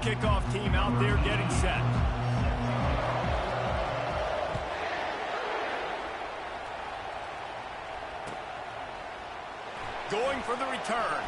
kickoff team out there getting set. Going for the return.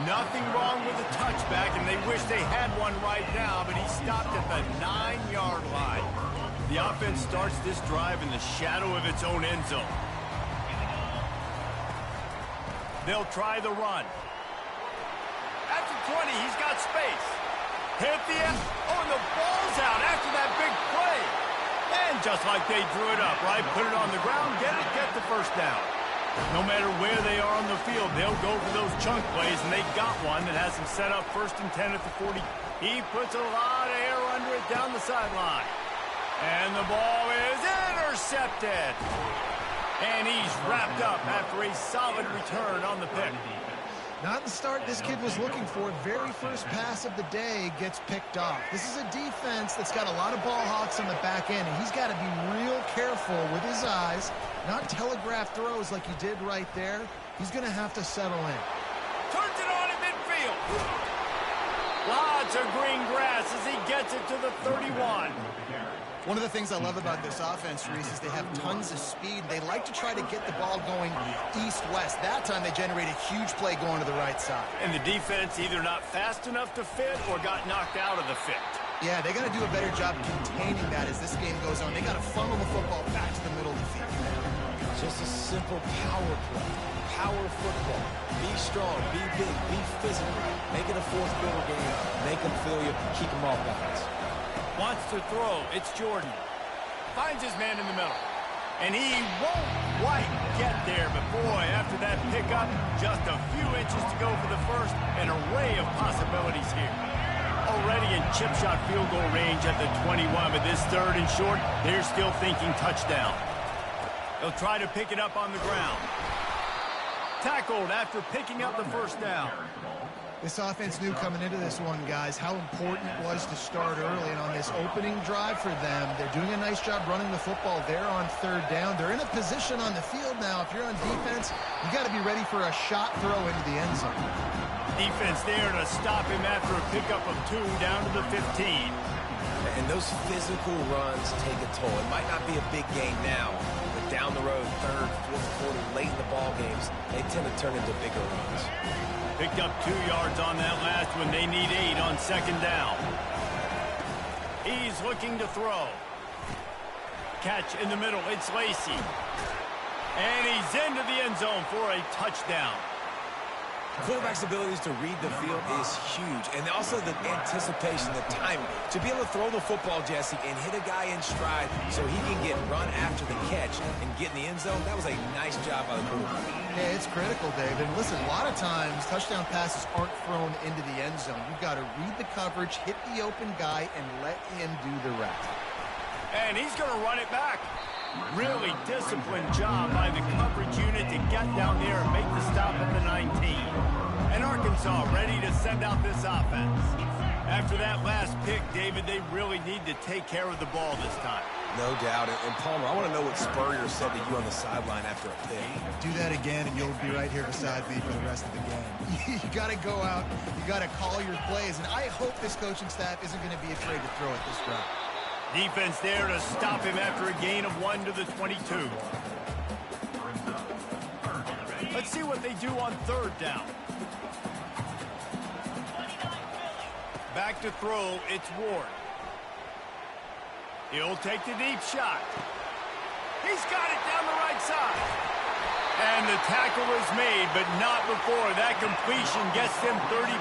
Nothing wrong with the touchback, and they wish they had one right now, but he stopped at the 9-yard line. The offense starts this drive in the shadow of its own end zone. They'll try the run. At the 20, he's got space. Hit the end. Oh, and the ball's out after that big play. And just like they drew it up, right? Put it on the ground, get the first down. No matter where they are on the field, they'll go for those chunk plays, and they got one that has them set up 1st and 10 at the 40. He puts a lot of air under it down the sideline. And the ball is intercepted. And he's wrapped up after a solid return on the pick. Not the start this kid was looking for. Very first pass of the day gets picked off. This is a defense that's got a lot of ball hawks on the back end, and he's got to be real careful with his eyes, not telegraph throws like he did right there. He's going to have to settle in. Turns it on in midfield. Lots of green grass as he gets it to the 31. One of the things I love about this offense, Reese, is they have tons of speed. They like to try to get the ball going east-west. That time they generate a huge play going to the right side. And the defense either not fast enough to fit or got knocked out of the fit. Yeah, they got to do a better job containing that as this game goes on. They got to funnel the football back to the middle of the field. Just a simple power play. Power football. Be strong, be big, be physical. Make it a fourth quarter game. Make them feel you, keep them off balance. Wants to throw. It's Jordan. Finds his man in the middle. And he won't quite get there. But boy, after that pickup, just a few inches to go for the first. An array of possibilities here. Already in chip shot field goal range at the 21. But this 3rd and short, they're still thinking touchdown. They'll try to pick it up on the ground. Tackled after picking up the first down. This offense knew coming into this one, guys, how important it was to start early. And on this opening drive for them, they're doing a nice job running the football there on 3rd down. They're in a position on the field now. If you're on defense, you got to be ready for a shot throw into the end zone. Defense there to stop him after a pickup of 2 down to the 15. And those physical runs take a toll. It might not be a big game now, but down the road, 3rd, 4th quarter, late in the ball games, they tend to turn into bigger runs. Picked up 2 yards on that last one. They need 8 on 2nd down. He's looking to throw. Catch in the middle. It's Lacy. And he's into the end zone for a touchdown. Quarterback's abilities to read the field is huge. And also the anticipation, the timing. To be able to throw the football, Jesse, and hit a guy in stride so he can get run after the catch and get in the end zone, that was a nice job by the quarterback. Yeah, it's critical, David. Listen, a lot of times touchdown passes aren't thrown into the end zone. You've got to read the coverage, hit the open guy, and let him do the rest. And he's going to run it back. Really disciplined job by the coverage unit to get down there and make the stop at the 19. And Arkansas ready to send out this offense. After that last pick, David, they really need to take care of the ball this time. No doubt. And Palmer, I want to know what Spurrier said to you on the sideline after a pick. Do that again, and you'll be right here beside me for the rest of the game. You got to go out. You got to call your plays. And I hope this coaching staff isn't going to be afraid to throw at this drive. Defense there to stop him after a gain of 1 to the 22. Let's see what they do on 3rd down. Back to throw, it's Ward. He'll take the deep shot. He's got it down the right side. And the tackle is made, but not before that completion gets them 30+.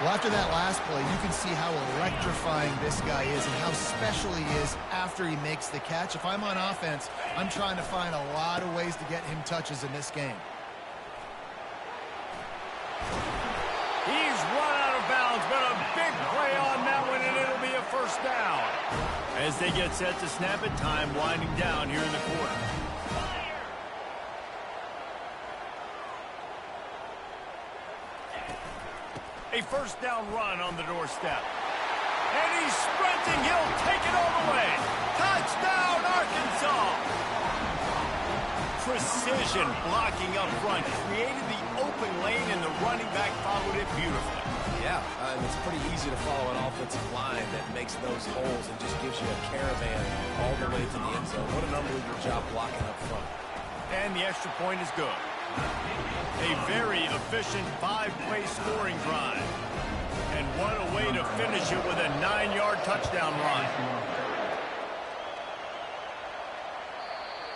Well, after that last play, you can see how electrifying this guy is and how special he is after he makes the catch. If I'm on offense, I'm trying to find a lot of ways to get him touches in this game. He's run out of bounds, but a big play on that one, and it'll be a first down. As they get set to snap it, time winding down here in the quarter. A first down run on the doorstep. And he's sprinting. He'll take it all the way. Touchdown, Arkansas. precision blocking up front. Created the open lane, and the running back followed it beautifully. Yeah, it's pretty easy to follow an offensive line that makes those holes and just gives you a caravan all the way to the end zone. What an unbelievable job blocking up front. And the extra point is good. A very efficient 5-play scoring drive. And what a way to finish it with a 9-yard touchdown run.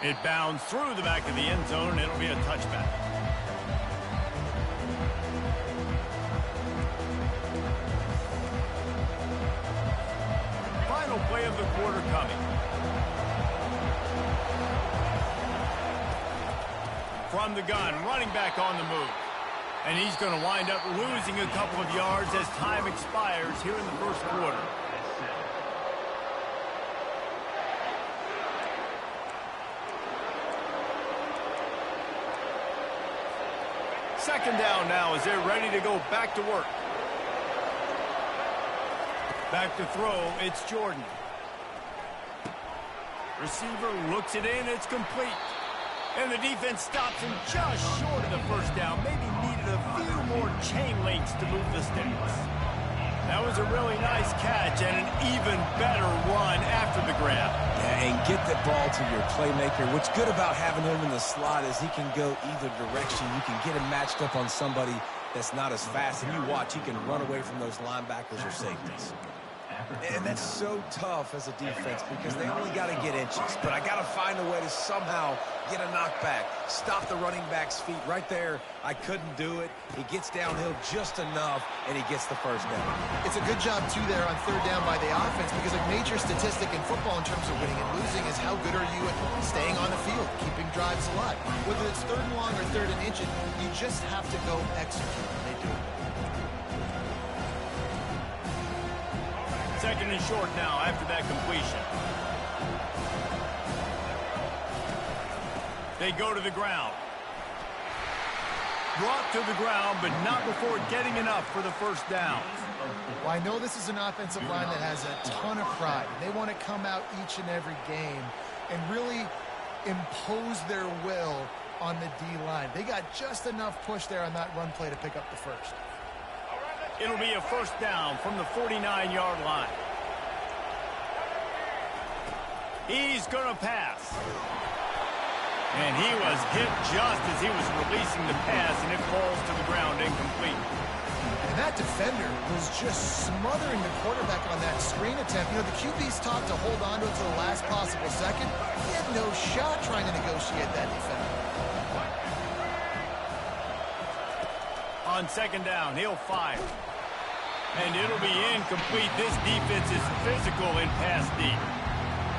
It bounds through the back of the end zone, and it'll be a touchback. Final play of the quarter coming. From the gun, running back on the move. And he's going to wind up losing a couple of yards as time expires here in the first quarter. Second down now as they're ready to go back to work. Back to throw, it's Jordan. Receiver looks it in, it's complete. And the defense stops him just short of the first down. Maybe needed a few more chain links to move the sticks. That was a really nice catch and an even better run after the grab. Yeah, and get the ball to your playmaker. What's good about having him in the slot is he can go either direction. You can get him matched up on somebody that's not as fast, and you watch, he can run away from those linebackers or safeties. And that's so tough as a defense because they only got to get inches. But I got to find a way to somehow get a knockback, stop the running back's feet right there. I couldn't do it. He gets downhill just enough, and he gets the first down. It's a good job, too, there on third down by the offense because a major statistic in football in terms of winning and losing is how good are you at staying on the field, keeping drives alive. Whether it's third and long or third and inches, you just have to go execute, and they do it. Second and short now after that completion. They go to the ground. Brought to the ground, but not before getting enough for the first down. Well, I know this is an offensive line that has a ton of pride. They want to come out each and every game and really impose their will on the D-line. They got just enough push there on that run play to pick up the first. It'll be a first down from the 49-yard line. He's going to pass. And he was hit just as he was releasing the pass, and it falls to the ground incomplete. And that defender was just smothering the quarterback on that screen attempt. You know, the QB's taught to hold on to it to the last possible second. He had no shot trying to negotiate that defender. On second down, he'll fire. And it'll be incomplete. This defense is physical in pass deep.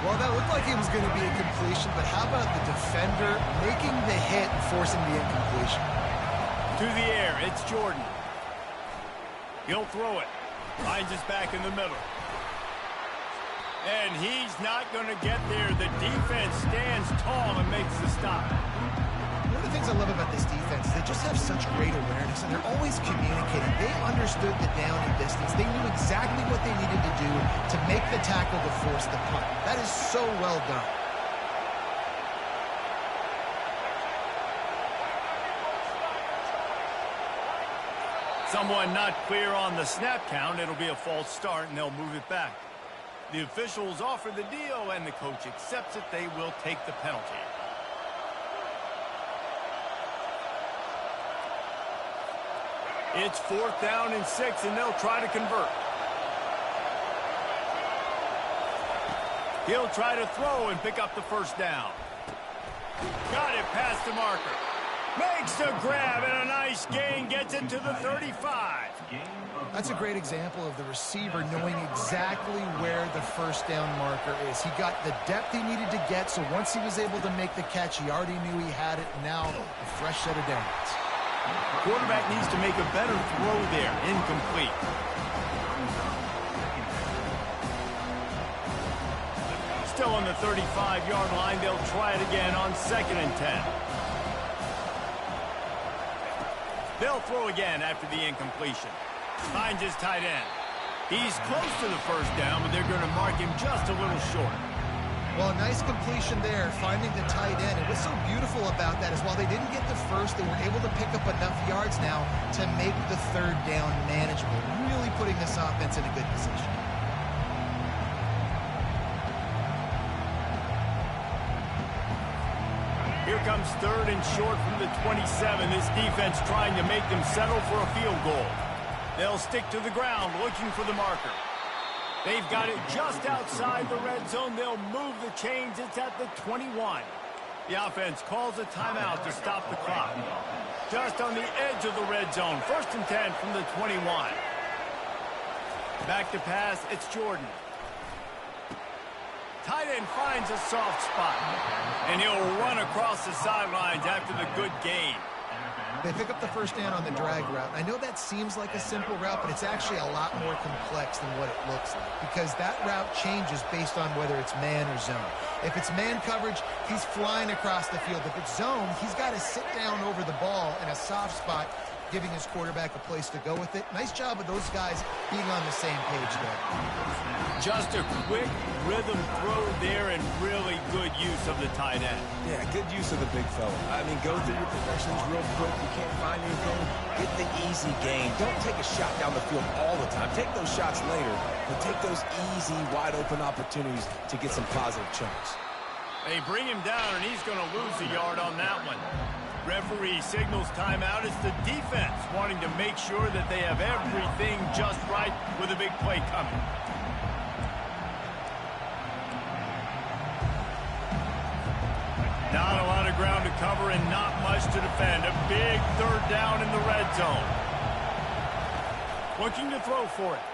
Well, that looked like it was going to be a completion, but how about the defender making the hit and forcing the incompletion? To the air, it's Jordan. He'll throw it. Finds his back in the middle. And he's not going to get there. The defense stands tall and makes the stop. One of the things I love about this defense is they just have such great awareness, and they're always communicating. They understood the down and distance. They knew exactly what they needed to do to make the tackle to force the punt. That is so well done. Someone not clear on the snap count. It'll be a false start, and they'll move it back. The officials offer the deal, and the coach accepts it. They will take the penalty. It's fourth down and 6, and they'll try to convert. He'll try to throw and pick up the first down. Got it past the marker. Makes the grab, and a nice gain gets it to the 35. That's a great example of the receiver knowing exactly where the first down marker is. He got the depth he needed to get, so once he was able to make the catch, he already knew he had it. Now, a fresh set of downs. Quarterback needs to make a better throw there. Incomplete. Still on the 35-yard line. They'll try it again on 2nd and 10. They'll throw again after the incompletion. Finds his tight end. He's close to the first down, but they're going to mark him just a little short. Well, a nice completion there, finding the tight end. And what's so beautiful about that is while they didn't get the first, they were able to pick up enough yards now to make the third down manageable, really putting this offense in a good position. Here comes third and short from the 27. This defense trying to make them settle for a field goal. They'll stick to the ground looking for the marker. They've got it just outside the red zone. They'll move the chains. It's at the 21. The offense calls a timeout to stop the clock. Just on the edge of the red zone. 1st and 10 from the 21. Back to pass. It's Jordan. Tight end finds a soft spot. And he'll run across the sidelines after the good gain. They pick up the first down on the drag route. I know that seems like a simple route, but it's actually a lot more complex than what it looks like because that route changes based on whether it's man or zone. If it's man coverage, he's flying across the field. If it's zone, he's got to sit down over the ball in a soft spot, giving his quarterback a place to go with it. Nice job of those guys being on the same page there. Just a quick rhythm throw there and really good use of the tight end. Yeah, good use of the big fella. I mean, go through your progressions real quick. You can't find anything. Get the easy gain. Don't take a shot down the field all the time. Take those shots later, but take those easy, wide-open opportunities to get some positive chunks. They bring him down, and he's going to lose a yard on that one. Referee signals timeout. It's the defense wanting to make sure that they have everything just right with a big play coming. Not a lot of ground to cover and not much to defend. A big third down in the red zone. Looking to throw for it.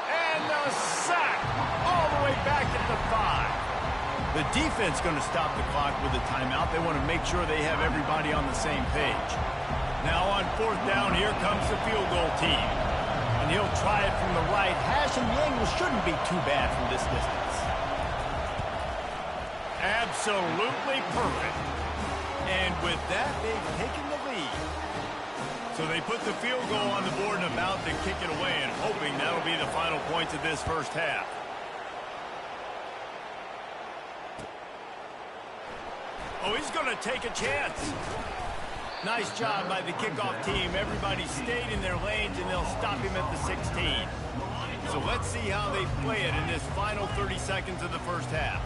And a sack all the way back at the 5. The defense going to stop the clock with a timeout. They want to make sure they have everybody on the same page. Now on 4th down, here comes the field goal team. And he'll try it from the right hash, and the angle shouldn't be too bad from this distance. Absolutely perfect. And with that, they've taken the lead. So they put the field goal on the board and about to kick it away, and hoping that'll be the final points of this first half. Oh, he's going to take a chance. Nice job by the kickoff team. Everybody stayed in their lanes, and they'll stop him at the 16. So let's see how they play it in this final 30 seconds of the first half.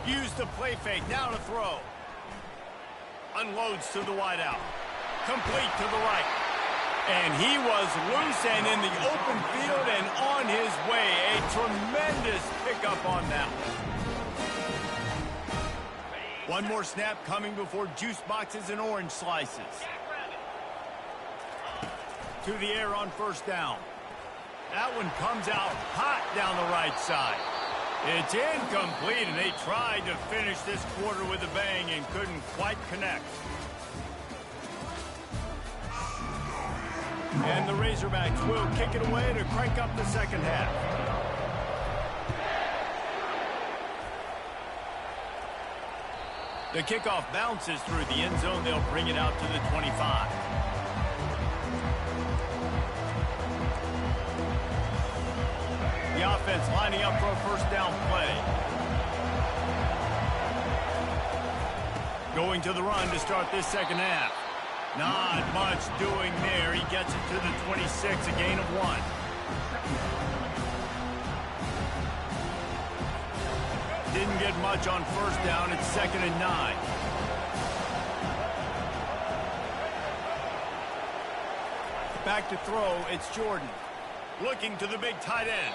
Use the play fake. Now to throw. Unloads to the wideout. Complete to the right. And he was loose and in the open field and on his way. A tremendous pickup on that one. One more snap coming before juice boxes and orange slices. To the air on 1st down. That one comes out hot down the right side. It's incomplete, and they tried to finish this quarter with a bang and couldn't quite connect. And the Razorbacks will kick it away to crank up the second half. The kickoff bounces through the end zone. They'll bring it out to the 25. The offense lining up for a first down play. Going to the run to start this second half. Not much doing there. He gets it to the 26, a gain of 1. Didn't get much on 1st down. It's 2nd and 9. Back to throw. It's Jordan. Looking to the big tight end.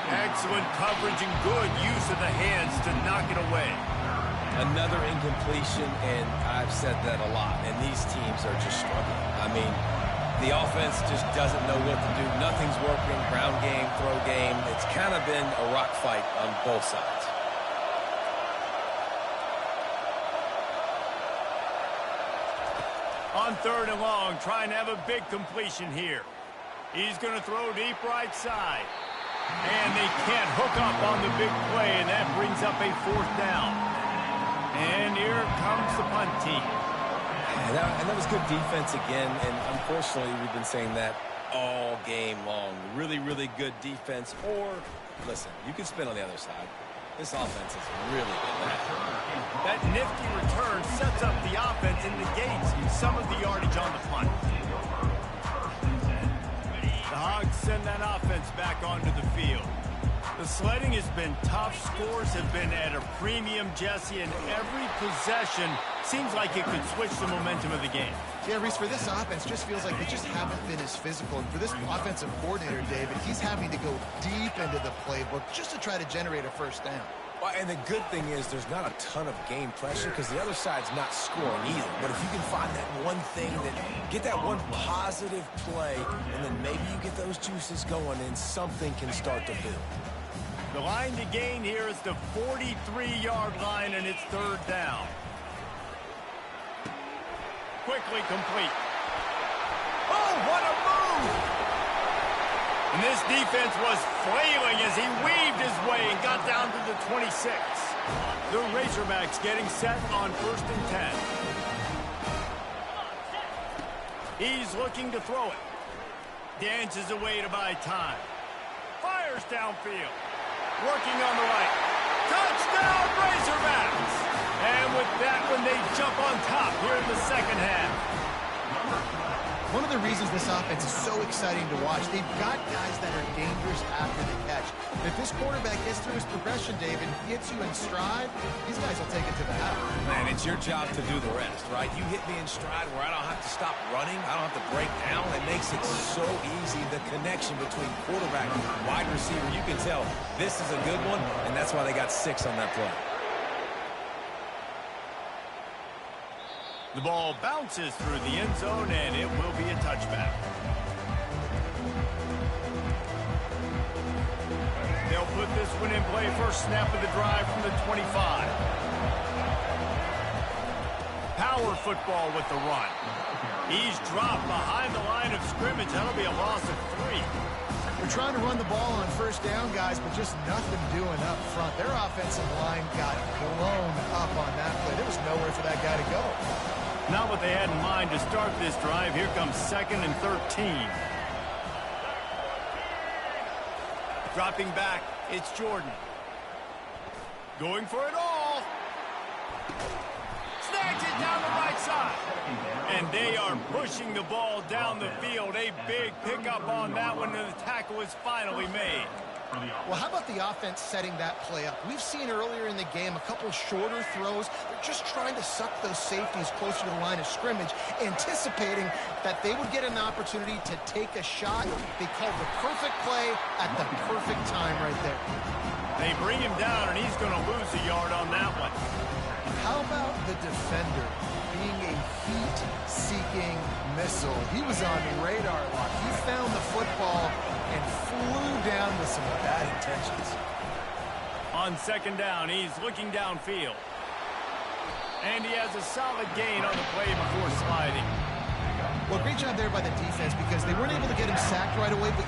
Excellent coverage and good use of the hands to knock it away. Another incompletion, and I've said that a lot, and these teams are just struggling. I mean, the offense just doesn't know what to do. Nothing's working, ground game, throw game. It's kind of been a rock fight on both sides. On 3rd and long, trying to have a big completion here. He's going to throw deep right side. And they can't hook up on the big play, and that brings up a 4th down. And here comes the punt team. And that was good defense again, and unfortunately we've been saying that all game long. Really, really good defense. Or, listen, you can spin on the other side. This offense is really good. That nifty return sets up the offense and negates some of the yardage on the punt. The Hogs send that offense back onto the field. The sledding has been tough. Scores have been at a premium, Jesse, and every possession seems like it could switch the momentum of the game. Yeah, Reese, for this offense, just feels like they just haven't been as physical. And for this offensive coordinator, David, he's having to go deep into the playbook just to try to generate a first down. Well, and the good thing is there's not a ton of game pressure because the other side's not scoring either. But if you can find that one thing, get that one positive play, and then maybe you get those juices going and something can start to build. The line to gain here is the 43-yard line, and it's third down. Quickly complete. Oh, what a move! And this defense was flailing as he weaved his way and got down to the 26. The Razorbacks getting set on 1st and 10. He's looking to throw it. Dances away to buy time. Fires downfield. Working on the right. Touchdown, Razorbacks! And with that one, they jump on top here in the second half. One of the reasons this offense is so exciting to watch, they've got guys that are dangerous after the catch. If this quarterback gets through his progression, David, gets you in stride, these guys will take it to the house. Man, it's your job to do the rest, right? You hit me in stride where I don't have to stop running. I don't have to break down. It makes it so easy, the connection between quarterback and wide receiver. You can tell this is a good one, and that's why they got 6 on that play. The ball bounces through the end zone, and it will be a touchback. They'll put this one in play. First snap of the drive from the 25. Power football with the run. He's dropped behind the line of scrimmage. That'll be a loss of 3. They're trying to run the ball on first down, guys, but just nothing doing up front. Their offensive line got blown up on that play. There was nowhere for that guy to go. Not what they had in mind to start this drive. Here comes 2nd and 13. Dropping back, it's Jordan. Going for it all. Snags it down the right side. And they are pushing the ball down the field. A big pickup on that one, and the tackle is finally made. Well, how about the offense setting that play up? We've seen earlier in the game a couple shorter throws. They're just trying to suck those safeties closer to the line of scrimmage, anticipating that they would get an opportunity to take a shot. They called the perfect play at the perfect time right there. They bring him down, and he's going to lose a yard on that one. How about the defender being a heat-seeking missile? He was on radar lock. He found the football and flew down with some bad intentions. On 2nd down, he's looking downfield. And he has a solid gain on the play before sliding. Well, great job there by the defense because they weren't able to get him sacked right away, but